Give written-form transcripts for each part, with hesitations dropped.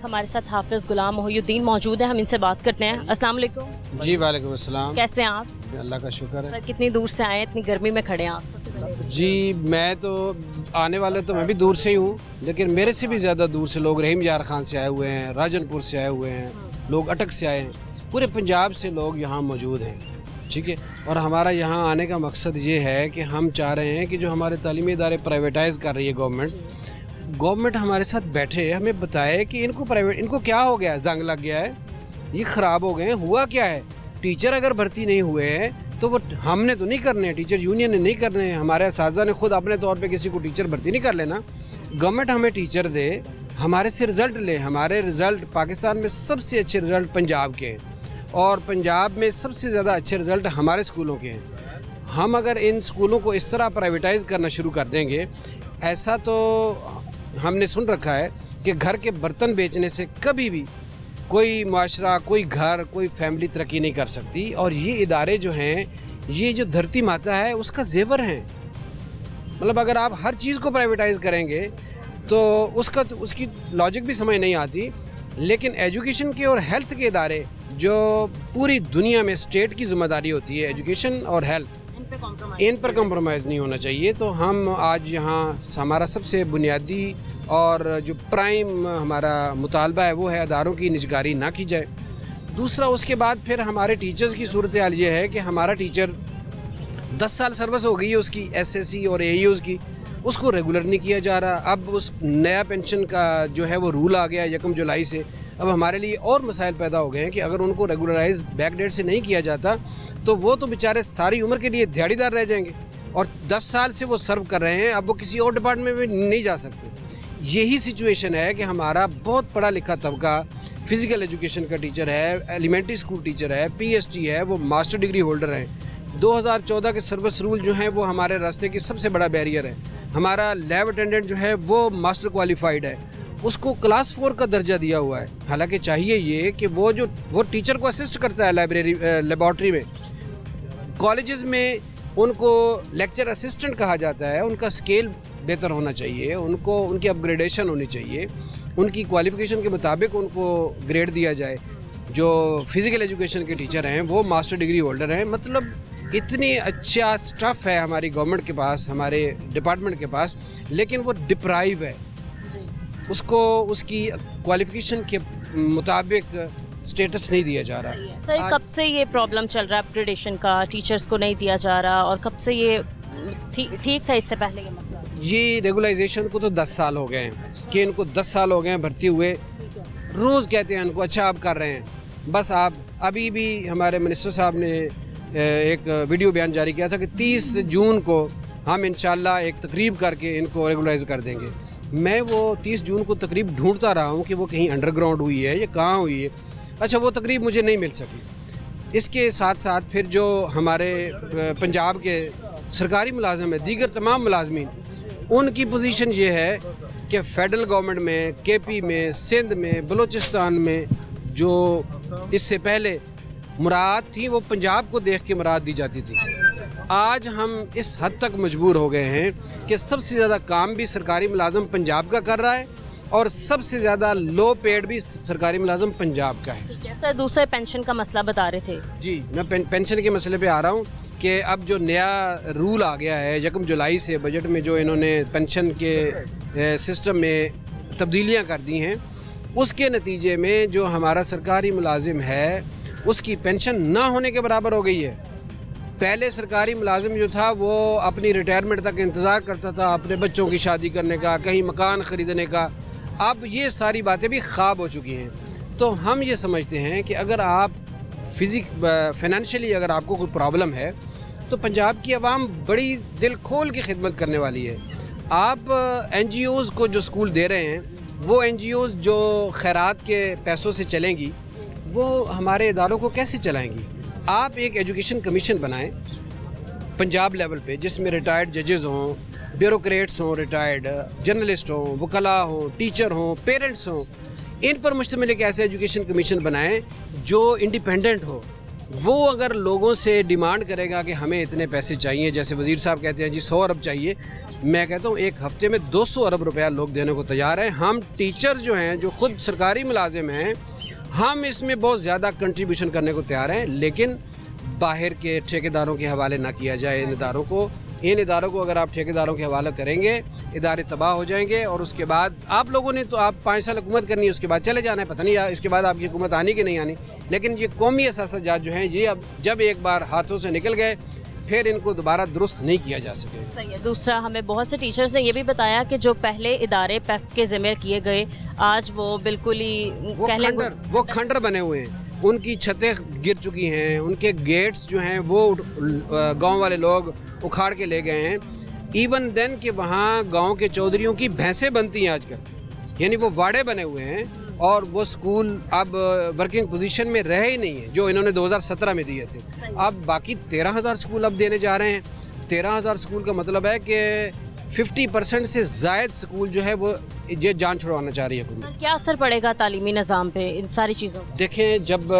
हमारे साथ हाफिज़ गुलाम मोहिउद्दीन मौजूद हैं, हम इनसे बात करते हैं। अस्सलाम वालेकुम। जी वालेकुम अस्सलाम। कैसे हैं आप? अल्लाह का शुक्र है। सर कितनी दूर से आए हैं, इतनी गर्मी में खड़े हैं आप? सबसे पहले जी मैं तो आने वाले तो मैं भी दूर से ही हूँ, लेकिन मेरे से भी ज़्यादा दूर से लोग रहीम यार खान से आए हुए हैं, राजनपुर से आए हुए हैं, लोग अटक से आए हैं, पूरे पंजाब से लोग यहाँ मौजूद हैं। ठीक है, और हमारा यहाँ आने का मकसद ये है कि हम चाह रहे हैं कि जो हमारे तालीमी इदारे प्राइवेटाइज़ कर रही है गवर्नमेंट हमारे साथ बैठे, हमें बताए कि इनको क्या हो गया है, जंग लग गया है, ये ख़राब हो गए हैं, हुआ क्या है। टीचर अगर भर्ती नहीं हुए हैं तो वो हमने तो नहीं करने हैं, टीचर यूनियन ने नहीं करने हैं, हमारे असातिज़ा ने खुद अपने तौर पे किसी को टीचर भर्ती नहीं कर लेना। गवर्नमेंट हमें टीचर दे, हमारे से रिज़ल्ट ले। हमारे रिज़ल्ट पाकिस्तान में सबसे अच्छे रिज़ल्ट पंजाब के हैं और पंजाब में सबसे ज़्यादा अच्छे रिज़ल्ट हमारे स्कूलों के हैं। हम अगर इन स्कूलों को इस तरह प्राइवेटाइज़ करना शुरू कर देंगे, ऐसा तो हमने सुन रखा है कि घर के बर्तन बेचने से कभी भी कोई माशरा, कोई घर, कोई फैमिली तरक्की नहीं कर सकती। और ये इदारे जो हैं, ये जो धरती माता है उसका जेवर हैं। मतलब अगर आप हर चीज़ को प्राइवेटाइज़ करेंगे तो उसकी लॉजिक भी समझ नहीं आती। लेकिन एजुकेशन के और हेल्थ के इदारे जो पूरी दुनिया में स्टेट की ज़िम्मेदारी होती है, एजुकेशन और हेल्थ, इन पर कंप्रोमाइज़ नहीं होना चाहिए। तो हम आज यहाँ हमारा सबसे बुनियादी और जो प्राइम हमारा मुतालबा है वो है अदारों की निजगारी ना की जाए। दूसरा, उसके बाद फिर हमारे टीचर्स की सूरत हाल ये है कि हमारा टीचर 10 साल सर्विस हो गई है उसकी, SSC और AEOs की, उसको रेगुलर नहीं किया जा रहा। अब उस नया पेंशन का जो है वो रूल आ गया 1 जुलाई से। अब हमारे लिए और मसाइल पैदा हो गए हैं कि अगर उनको रेगुलराइज बैकडेट से नहीं किया जाता तो वो तो बेचारे सारी उम्र के लिए दिहाड़ीदार रह जाएंगे और 10 साल से वो सर्व कर रहे हैं, अब वो किसी और डिपार्टमेंट में नहीं जा सकते। यही सिचुएशन है कि हमारा बहुत पढ़ा लिखा तबका फ़िज़िकल एजुकेशन का टीचर है, एलिमेंट्री स्कूल टीचर है, PhD है, वो मास्टर डिग्री होल्डर हैं। 2014 के सर्विस रूल जो हैं वो हमारे रास्ते की सबसे बड़ा बैरियर है। हमारा लैब अटेंडेंट जो है वो मास्टर क्वालिफाइड है, उसको क्लास 4 का दर्जा दिया हुआ है। हालांकि चाहिए ये कि वो टीचर को असिस्ट करता है लेबॉर्ट्री में। कॉलेजेस में उनको लेक्चर असिस्टेंट कहा जाता है, उनका स्केल बेहतर होना चाहिए, उनको उनकी अपग्रेडेशन होनी चाहिए, उनकी क्वालिफ़िकेशन के मुताबिक उनको ग्रेड दिया जाए। जो फ़िज़िकल एजुकेशन के टीचर हैं वो मास्टर डिग्री होल्डर हैं। मतलब इतनी अच्छा स्टफ़ है हमारी गवर्नमेंट के पास, हमारे डिपार्टमेंट के पास, लेकिन वो डिप्राइव है, उसको उसकी क्वालिफ़िकेशन के मुताबिक स्टेटस नहीं दिया जा रहा। सर कब से ये प्रॉब्लम चल रहा है अपग्रेडेशन का, टीचर्स को नहीं दिया जा रहा, और कब से ये ठीक था इससे पहले ये मसला? ये रेगुलाइजेशन को तो 10 साल हो गए हैं कि इनको 10 साल हो गए हैं भर्ती हुए। रोज़ कहते हैं इनको अच्छा आप कर रहे हैं, बस आप। अभी भी हमारे मिनिस्टर साहब ने एक वीडियो बयान जारी किया था कि 30 जून को हम इंशाल्लाह एक तकरीब करके इनको रेगुलाइज कर देंगे। मैं वो 30 जून को तकरीब ढूंढता रहा हूँ कि वो कहीं अंडरग्राउंड हुई है या कहाँ हुई है। अच्छा, वो तकरीब मुझे नहीं मिल सकी। इसके साथ साथ फिर जो हमारे पंजाब के सरकारी मुलाजिम है, दीगर तमाम मुलाजमीन, उनकी पोजीशन ये है कि फ़ेडरल गवर्नमेंट में, KP में, सिंध में, बलूचिस्तान में जो इससे पहले मुराद थी वो पंजाब को देख के मुराद दी जाती थी। आज हम इस हद तक मजबूर हो गए हैं कि सबसे ज़्यादा काम भी सरकारी मुलाजम पंजाब का कर रहा है और सबसे ज़्यादा लो पेड भी सरकारी मुलाजम पंजाब का है। ठीक है सर, दूसरे पेंशन का मसला बता रहे थे। जी, मैं पेंशन के मसले पे आ रहा हूँ कि अब जो नया रूल आ गया है 1 जुलाई से, बजट में जो इन्होंने पेंशन के सिस्टम में तब्दीलियाँ कर दी हैं, उसके नतीजे में जो हमारा सरकारी मुलाजिम है उसकी पेंशन ना होने के बराबर हो गई है। पहले सरकारी मुलाजिम जो था वो अपनी रिटायरमेंट तक इंतज़ार करता था अपने बच्चों की शादी करने का, कहीं मकान ख़रीदने का। अब ये सारी बातें भी ख़्वाब हो चुकी हैं। तो हम ये समझते हैं कि अगर आप फाइनेंशियली अगर आपको कोई प्रॉब्लम है तो पंजाब की आवाम बड़ी दिल खोल के खिदमत करने वाली है। आप NGOs को जो स्कूल दे रहे हैं, वो NGOs जो खैरात के पैसों से चलेंगी, वो हमारे इदारों को कैसे चलाएंगी? आप एक एजुकेशन कमीशन बनाएं पंजाब लेवल पे, जिसमें रिटायर्ड जजेस हों, ब्यूरोक्रेट्स हों, रिटायर्ड जर्नलिस्ट हों, वकला हों, टीचर हों, पेरेंट्स हों, इन पर मुश्तमिल एक ऐसा एजुकेशन कमीशन बनाएं जो इंडिपेंडेंट हो, وہ اگر لوگوں سے ڈیمانڈ کرے گا کہ ہمیں اتنے پیسے چاہیے، جیسے وزیر صاحب کہتے ہیں جی 100 ارب چاہیے، میں کہتا ہوں ایک ہفتے میں 200 ارب روپیہ لوگ دینے کو تیار ہیں. ہم ٹیچر جو ہیں، جو خود سرکاری ملازم ہیں، ہم اس میں بہت زیادہ کنٹریبیوشن کرنے کو تیار ہیں، لیکن باہر کے ٹھیکیداروں کے حوالے نہ کیا جائے ان اداروں کو اگر آپ ٹھیکیداروں کے حوالے کریں گے، ادارے تباہ ہو جائیں گے، اور اس کے بعد آپ لوگوں نے تو آپ 5 سال حکومت کرنی ہے، اس کے بعد چلے جانا ہے، پتہ نہیں اس کے بعد آپ کی حکومت آنی کہ نہیں آنی. لیکن یہ قومی اثاثہ جات جو ہیں، یہ اب جب ایک بار ہاتھوں سے نکل گئے پھر ان کو دوبارہ درست نہیں کیا جا سکے. صحیح ہے. دوسرا، ہمیں بہت سے ٹیچرز نے یہ بھی بتایا کہ جو پہلے ادارے پیف کے ذمہ کیے گئے، آج وہ بالکل ہی وہ کھنڈر بنے ہوئے ہیں، ان کی چھتیں گر چکی ہیں، ان کے گیٹس جو ہیں وہ گاؤں والے لوگ اکھاڑ کے لے گئے ہیں. ایون دین کہ وہاں گاؤں کے چودھریوں کی بھینسیں بنتی ہیں آج کل، یعنی وہ واڑے بنے ہوئے ہیں، اور وہ سکول اب ورکنگ پوزیشن میں رہے ہی نہیں ہیں جو انہوں نے 2017 میں دیے تھے. اب باقی 13,000 سکول اب دینے جا رہے ہیں. 13,000 سکول کا مطلب ہے کہ 50% سے زائد سکول جو ہے وہ یہ جان چھڑوانا چاہ رہی ہے حکومت. کیا اثر پڑے گا تعلیمی نظام پہ ان ساری چیزوں کا؟ دیکھیں، جب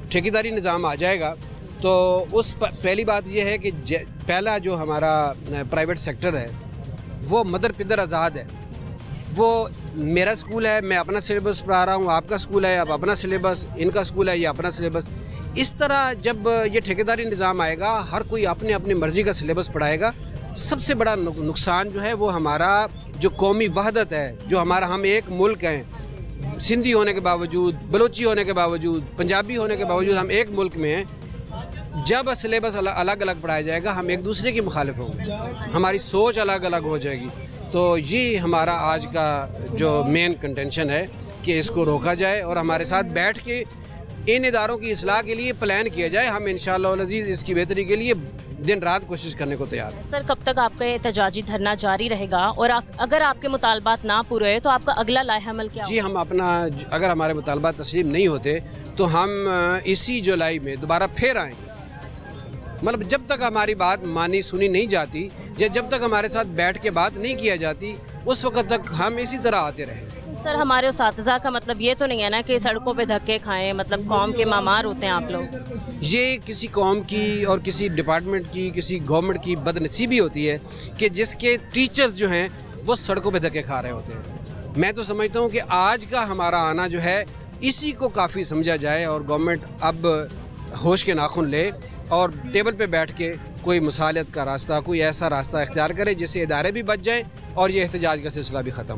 ٹھیکیداری نظام آ جائے گا تو پہلی بات یہ ہے کہ پہلا جو ہمارا پرائیویٹ سیکٹر ہے وہ مدر پدر آزاد ہے. وہ میرا سکول ہے، میں اپنا سلیبس پڑھا رہا ہوں، آپ کا سکول ہے اب اپنا سلیبس، ان کا سکول ہے یہ اپنا سلیبس. اس طرح جب یہ ٹھیکیداری نظام آئے گا، ہر کوئی اپنی مرضی کا سلیبس پڑھائے گا. سب سے بڑا نقصان جو ہے وہ ہمارا جو قومی وحدت ہے، جو ہم ایک ملک ہیں، سندھی ہونے کے باوجود، بلوچی ہونے کے باوجود، پنجابی ہونے کے باوجود ہم ایک ملک میں ہیں. جب سلیبس الگ الگ پڑھایا جائے گا، ہم ایک دوسرے کے مخالف ہوں گے، ہماری سوچ الگ الگ ہو جائے گی. تو یہ ہمارا آج کا جو مین کنٹینشن ہے کہ اس کو روکا جائے اور ہمارے ساتھ بیٹھ کے ان اداروں کی اصلاح کے لیے پلان کیا جائے. ہم انشاءاللہ العزیز اس کی بہتری کے لیے دن رات کوشش کرنے کو تیار ہیں. سر، کب تک آپ کا احتجاجی دھرنا جاری رہے گا، اور اگر آپ کے مطالبات نہ پورے ہوئے تو آپ کا اگلا لائحہ عمل کیا ہوگا؟ جی، ہم اگر ہمارے مطالبات تسلیم نہیں ہوتے تو ہم اسی جولائی میں دوبارہ پھر آئیں گے. مطلب جب تک ہماری بات مانی سنی نہیں جاتی، یا جب تک ہمارے ساتھ بیٹھ کے بات نہیں کیا جاتی، اس وقت تک ہم اسی طرح آتے رہیں. سر، ہمارے اساتذہ کا مطلب یہ تو نہیں ہے نا کہ سڑکوں پہ دھکے کھائیں، مطلب قوم کے معمار ہوتے ہیں آپ لوگ؟ یہ کسی قوم کی اور کسی ڈپارٹمنٹ کی، کسی گورنمنٹ کی بد نصیبی ہوتی ہے کہ جس کے ٹیچرز جو ہیں وہ سڑکوں پہ دھکے کھا رہے ہوتے ہیں. میں تو سمجھتا ہوں کہ آج کا ہمارا آنا جو ہے اسی کو کافی سمجھا جائے، اور گورنمنٹ اب ہوش کے ناخن لے اور ٹیبل پہ بیٹھ کے کوئی مصالحت کا راستہ، کوئی ایسا راستہ اختیار کرے جس سے ادارے بھی بچ جائیں اور یہ احتجاج کا سلسلہ بھی ختم.